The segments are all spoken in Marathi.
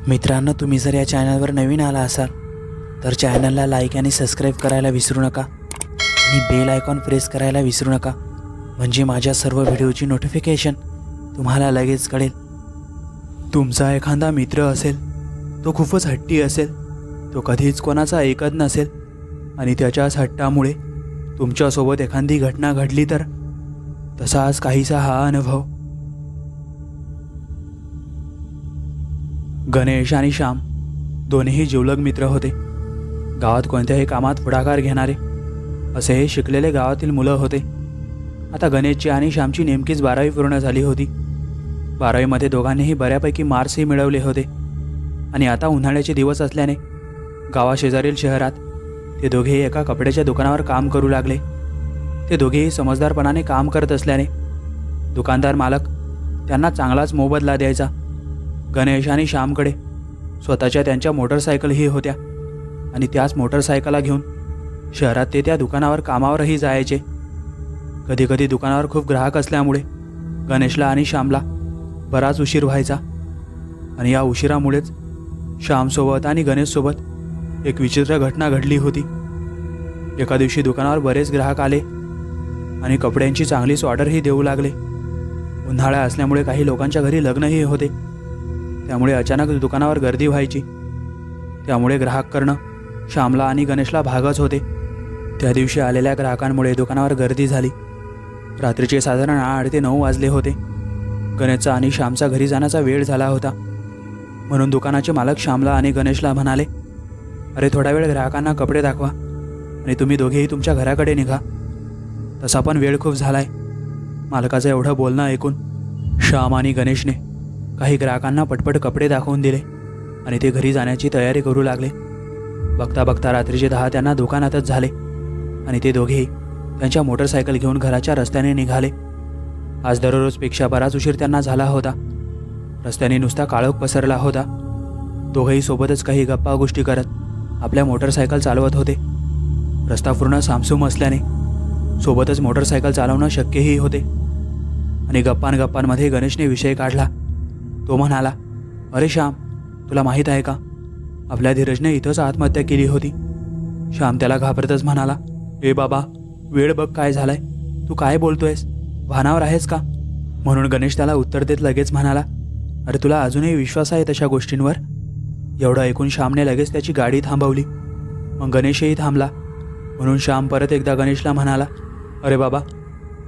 मित्रांनो, तुम्ही जर या चॅनलवर नवीन आला असाल तर चॅनलला लाईक आणि सबस्क्राईब करायला विसरू नका आणि बेल आयकॉन प्रेस करायला विसरू नका, म्हणजे माझ्या सर्व व्हिडिओची नोटिफिकेशन तुम्हाला लगेच कळेल. तुमचा एखादा मित्र असेल, तो खूपच हट्टी असेल, तो कधीच कोणाचा ऐकत नसेल आणि त्याच्याच हट्टामुळे तुमच्यासोबत एखादी घटना घडली तर तसाच काहीसा हा अनुभव. गणेश आणि श्याम दोन्ही जिवलग मित्र होते. गावात कोणत्याही कामात पुढाकार घेणारे असे हे शिकलेले गावातील मुलं होते. आता गणेशची आणि श्यामची नेमकीच 12वी पूर्ण झाली होती. 12वीमध्ये दोघांनीही बऱ्यापैकी मार्क्सही मिळवले होते आणि आता उन्हाळ्याचे दिवस असल्याने गावाशेजारील शहरात ते दोघेही एका कपड्याच्या दुकानावर काम करू लागले. ते दोघेही समजदारपणाने काम करत असल्याने दुकानदार मालक त्यांना चांगलाच मोबदला द्यायचा. गणेश आणि श्यामकडे स्वतःच्या त्यांच्या मोटरसायकलही होत्या आणि त्याच मोटरसायकलला घेऊन शहरात ते त्या दुकानावर कामावरही जायचे. कधीकधी दुकानावर खूप ग्राहक असल्यामुळे गणेशला आणि श्यामला बराच उशीर व्हायचा आणि या उशिरामुळेच श्यामसोबत आणि गणेशसोबत एक विचित्र घटना घडली होती. एका दिवशी दुकानावर बरेच ग्राहक आले आणि कपड्यांची चांगलीच ऑर्डरही देऊ लागले. उन्हाळा असल्यामुळे काही लोकांच्या घरी लग्नही होते, त्यामुळे अचानक दुकानावर गर्दी व्हायची. त्यामुळे ग्राहक करणं श्यामला आणि गणेशला भागच होते. त्या दिवशी आलेल्या ग्राहकांमुळे दुकानावर गर्दी झाली. रात्रीचे साधारण 8 ते 9 वाजले होते. गणेशचा आणि श्यामचा घरी जाण्याचा वेळ झाला होता, म्हणून दुकानाचे मालक श्यामला आणि गणेशला म्हणाले, अरे थोडा वेळ ग्राहकांना कपडे दाखवा आणि तुम्ही दोघेही तुमच्या घराकडे निघा. तसा पण वेळ खूप झालाय. मालकाचं एवढं बोलणं ऐकून श्याम आणि गणेशने काही ग्राहकांना पटपट कपडे दाखवून दिले आणि ते घरी जाण्याची तयारी करू लागले. बघता बघता रात्रीचे 10 त्यांना दुकानातच झाले आणि ते दोघेही त्यांच्या मोटरसायकल घेऊन घराच्या रस्त्याने निघाले. आज दररोजपेक्षा बराच उशीर त्यांना झाला होता. रस्त्याने नुसता काळोख पसरला होता. दोघेही सोबतच काही गप्पा गोष्टी करत आपल्या मोटरसायकल चालवत होते. रस्ता पूर्ण सामसूम असल्याने सोबतच मोटरसायकल चालवणं शक्यही होते आणि गप्पांमध्ये गणेशने विषय काढला. तो म्हणाला, अरे श्याम, तुला माहीत आहे का, आपल्या धीरजने इथंच आत्महत्या केली होती. श्याम त्याला घाबरतच म्हणाला, ए बाबा, वेळ बघ काय झालाय, तू काय बोलतोयस, भानावर आहेस का? म्हणून गणेश त्याला उत्तर देत लगेच म्हणाला, अरे तुला अजूनही विश्वास आहे तशा गोष्टींवर? एवढं ऐकून श्यामने लगेच त्याची गाडी थांबवली. मग गणेशही थांबला. म्हणून श्याम परत एकदा गणेशला म्हणाला, अरे बाबा,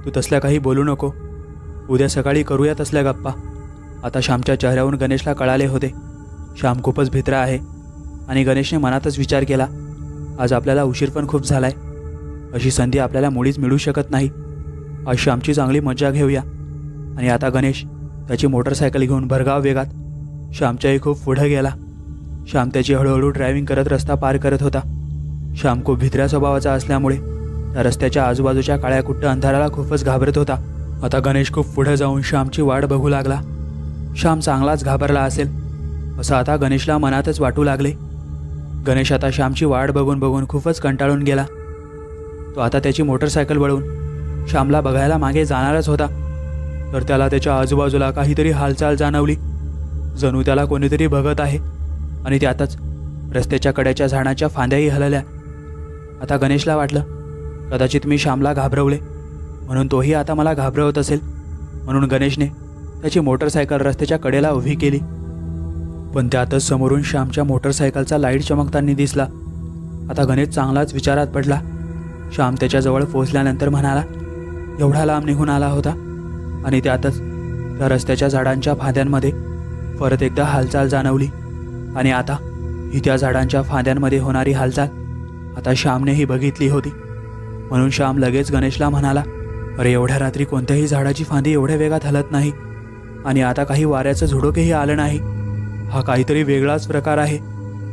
तू तसल्या काही बोलू नको, उद्या सकाळी करूया तसल्या गप्पा. आता श्यामच्या चेहऱ्यावरून गणेशला कळाले होते, श्याम खूपच भित्रा आहे. आणि गणेशने मनातच विचार केला, आज आपल्याला उशीर पण खूप झालाय, अशी संधी आपल्याला मुळीच मिळू शकत नाही. आज श्यामची चांगली मजा घेऊया. आणि आता गणेश त्याची मोटरसायकल घेऊन भरधाव वेगात श्यामच्याही खूप पुढे गेला. श्याम त्याची हळूहळू ड्रायव्हिंग करत रस्ता पार करत होता. श्याम खूप भित्र्या स्वभावाचा असल्यामुळे त्या रस्त्याच्या आजूबाजूच्या काळ्या कुट्ट अंधाराला खूपच घाबरत होता. आता गणेश खूप पुढे जाऊन श्यामची वाट बघू लागला. श्याम चांगलाच घाबरला असेल असं आता गणेशला मनातच वाटू लागले. गणेश आता श्यामची वाट बघून बघून खूपच कंटाळून गेला. तो आता त्याची मोटरसायकल वळवून श्यामला बघायला मागे जाणारच होता, तर त्याला त्याच्या आजूबाजूला काहीतरी हालचाल जाणवली. जणू त्याला कोणीतरी बघत आहे. आणि त्यातच रस्त्याच्या कड्याच्या झाडाच्या फांद्याही हलल्या. आता गणेशला वाटलं, कदाचित मी श्यामला घाबरवले म्हणून तोही आता मला घाबरवत असेल. म्हणून गणेशने त्याची मोटरसायकल रस्त्याच्या कडेला उभी केली. पण त्यातच समोरून श्यामच्या मोटरसायकलचा लाईट चमकताना दिसला. आता गणेश चांगलाच विचारात पडला. श्याम त्याच्याजवळ पोहोचल्यानंतर म्हणाला, एवढा लांब निघून आला होता आणि त्यातच त्या रस्त्याच्या झाडांच्या फांद्यांमध्ये परत एकदा हालचाल जाणवली. आणि आता ही त्या झाडांच्या फांद्यांमध्ये होणारी हालचाल आता श्यामनेही बघितली होती. म्हणून श्याम लगेच गणेशला म्हणाला, अरे एवढ्या रात्री कोणत्याही झाडाची फांदी एवढ्या वेगात हलत नाही आणि आता काही वाऱ्याचं झुडूकही आलं नाही. हा काहीतरी वेगळाच प्रकार आहे.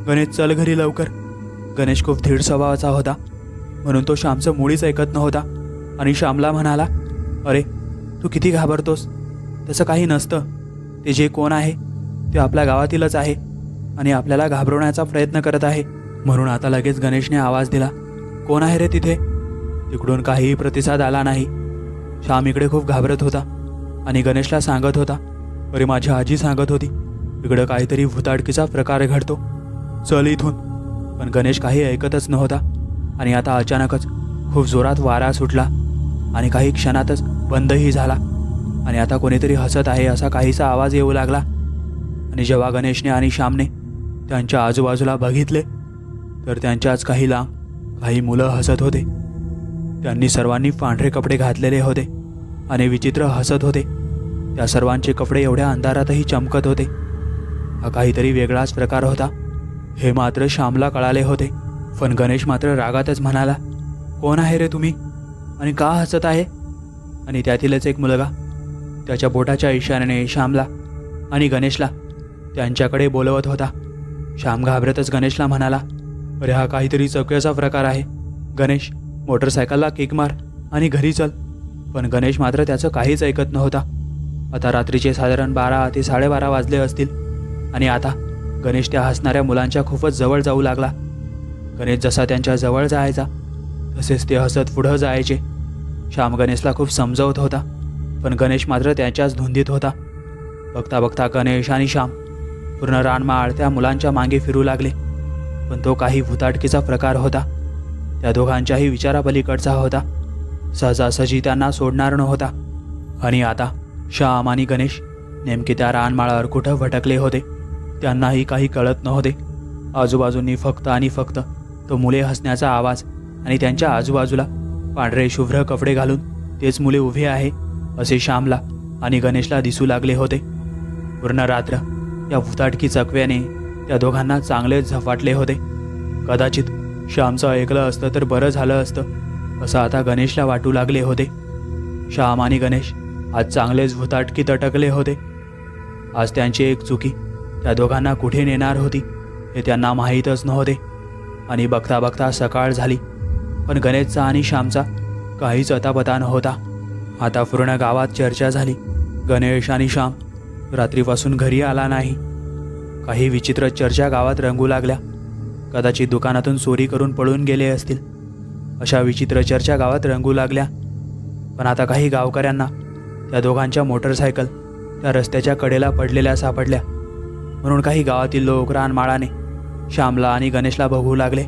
गणेश, चल घरी लवकर. गणेश खूप धीड स्वभावाचा होता, म्हणून तो श्यामचं मुळीच ऐकत नव्हता आणि श्यामला म्हणाला, अरे तू किती घाबरतोस, तसं काही नसतं. ते जे कोण आहे ते आपल्या गावातीलच आहे आणि आपल्याला घाबरवण्याचा प्रयत्न करत आहे. म्हणून आता लगेच गणेशने आवाज दिला, कोण आहे रे तिथे? तिकडून काहीही प्रतिसाद आला नाही. श्याम इकडे खूप घाबरत होता आणि गणेशला सांगत होता, अरे माझी आजी सांगत होती इकडं काहीतरी भुताटकीचा प्रकार घडतो, चल इथून. पण गणेश काही ऐकतच नव्हता. आणि आता अचानकच खूप जोरात वारा सुटला आणि काही क्षणातच बंदही झाला. आणि आता कोणीतरी हसत आहे असा काहीसा आवाज येऊ लागला. आणि जेव्हा गणेशने आणि श्यामने त्यांच्या आजूबाजूला बघितले तर त्यांच्याच काही लांब काही मुलं हसत होते. त्यांनी सर्वांनी पांढरे कपडे घातलेले होते आणि विचित्र हसत होते. त्या सर्वांचे कपडे एवढ्या अंधारातही चमकत होते. हा काहीतरी वेगळाच प्रकार होता हे मात्र श्यामला कळाले होते. पण गणेश मात्र रागातच म्हणाला, कोण आहे रे तुम्ही आणि का हसत आहे? आणि त्यातीलच एक मुलगा त्याच्या बोटाच्या इशाऱ्याने श्यामला आणि गणेशला त्यांच्याकडे बोलवत होता. श्याम घाबरतच गणेशला म्हणाला, अरे हा काहीतरी चौक्याचा प्रकार आहे. गणेश, मोटरसायकलला किक मार आणि घरी चल. पण गणेश मात्र त्याचं काहीच ऐकत नव्हता. आता रात्रीचे साधारण 12 ते 12:30 वाजले असतील. आणि आता गणेश त्या हसणाऱ्या मुलांच्या खूपच जवळ जाऊ लागला. गणेश जसा त्यांच्या जवळ जायचा तसेच ते हसत पुढं जायचे. श्याम गणेशला खूप समजवत होता पण गणेश मात्र त्यांच्याच धुंदीत होता. बघता बघता गणेश आणि श्याम पूर्ण रानमाळ त्या मुलांच्या मागे फिरू लागले. पण तो काही भुताटकीचा प्रकार होता. त्या दोघांच्याही विचारापलीकडचा होता. सहजासहजी त्यांना सोडणार नव्हता. आणि आता श्याम आणि गणेश नेमके त्या रानमाळावर कुठं भटकले होते त्यांनाही काही कळत नव्हते. आजूबाजूंनी फक्त आणि फक्त तो मुले हसण्याचा आवाज आणि त्यांच्या आजूबाजूला पांढरे शुभ्र कपडे घालून तेच मुले उभे आहे असे श्यामला आणि गणेशला दिसू लागले होते. पूर्ण रात्र या भुताटकी चकव्याने त्या दोघांना चांगलेच झपाटले होते. कदाचित श्यामचं ऐकलं असतं तर बरं झालं असतं असं आता गणेशला वाटू लागले होते. श्याम आणि गणेश आज चांगलेच भुताटकीत अटकले होते. आज त्यांची एक चुकी त्या दोघांना कुठे नेणार होती हे त्यांना माहीतच नव्हते. आणि बघता बघता सकाळ झाली पण गणेशचा आणि श्यामचा काहीच अतापता नव्हता. आता पूर्ण गावात चर्चा झाली. गणेश आणि श्याम रात्रीपासून घरी आला नाही. काही विचित्र चर्चा गावात रंगू लागल्या. कदाचित दुकानातून चोरी करून पळून गेले असतील अशा विचित्र चर्चा गावात रंगू लागल्या. पण आता काही गावकऱ्यांना त्या दोघांच्या मोटरसायकल त्या रस्त्याच्या कडेला पडलेल्या सापडल्या. म्हणून काही गावातील लोक रानमाळाने श्यामला आणि गणेशला बघू लागले.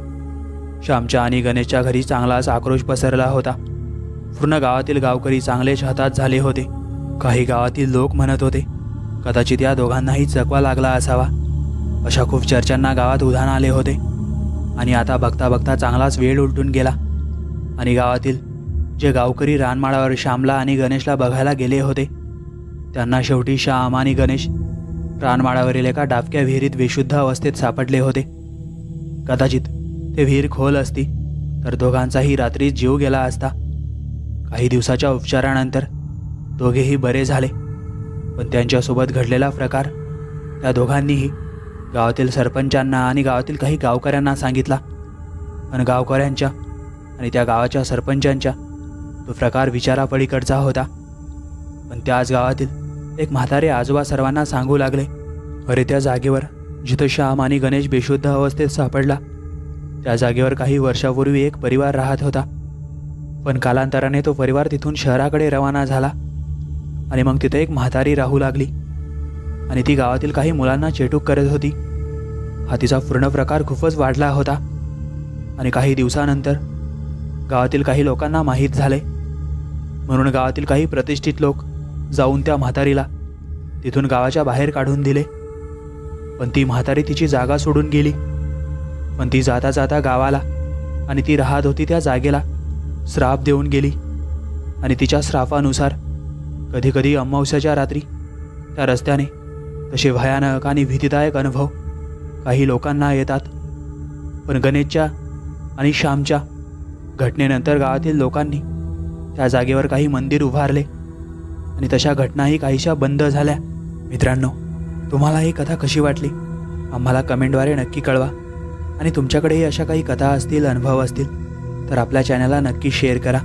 श्यामच्या आणि गणेशच्या घरी चांगलाच आक्रोश पसरला होता. पूर्ण गावातील गावकरी चांगलेच हताश झाले होते. काही गावातील लोक म्हणत होते कदाचित या दोघांनाही चकवा लागला असावा. अशा खूप चर्चांना गावात उधाण आले होते. आणि आता बघता बघता चांगलाच वेळ उलटून गेला. आणि गावातील जे गावकरी रानमाळावर श्यामला आणि गणेशला बघायला गेले होते त्यांना शेवटी श्याम आणि गणेश रानमाळावरील एका डाबक्या विहिरीत बेशुद्ध अवस्थेत सापडले होते. कदाचित ते विहीर खोल असती तर दोघांचाही रात्री जीव गेला असता. काही दिवसाच्या उपचारानंतर दोघेही बरे झाले. पण त्यांच्यासोबत घडलेला प्रकार त्या दोघांनीही गावातील सरपंचांना आणि गावातील काही गावकऱ्यांना सांगितला. पण गावकऱ्यांच्या आणि त्या गावाच्या सरपंचांच्या तो प्रकार विचारापलीकडचा होता. पण त्याच गावातील एक म्हातारे आजोबा सर्वांना सांगू लागले, अरे त्या जागेवर जिथं श्याम आणि गणेश बेशुद्ध अवस्थेत सापडला त्या जागेवर काही वर्षापूर्वी एक परिवार राहत होता. पण कालांतराने तो परिवार तिथून शहराकडे रवाना झाला. आणि मग तिथे एक म्हातारी राहू लागली आणि ती गावातील काही मुलांना चेटूक करत होती. हा तिचा पूर्ण प्रकार खूपच वाढला होता. आणि काही दिवसानंतर गावातील काही लोकांना माहीत झाले. म्हणून गावातील काही प्रतिष्ठित लोक जाऊन त्या म्हातारीला तिथून गावाच्या बाहेर काढून दिले. पण ती म्हातारी तिची जागा सोडून गेली. पण ती जाता जाता गावाला आणि ती राहत होती त्या जागेला श्राप देऊन गेली. आणि तिच्या श्रापानुसार कधीकधी अमावस्याच्या रात्री त्या रस्त्याने तसे भयानक आणि भीतीदायक अनुभव काही लोकांना येतात. पण गणेशच्या आणि श्यामच्या घटनेनंतर गावातील लोकांनी त्या जागेवर काही मंदिर उभारले आणि तशा घटनाही काहीशा बंद झाल्या. मित्रांनो, तुम्हाला ही कथा कशी वाटली आम्हाला कमेंटद्वारे नक्की कळवा. आणि तुमच्याकडेही अशा काही कथा असतील, अनुभव असतील तर आपल्या चॅनलला नक्की शेअर करा.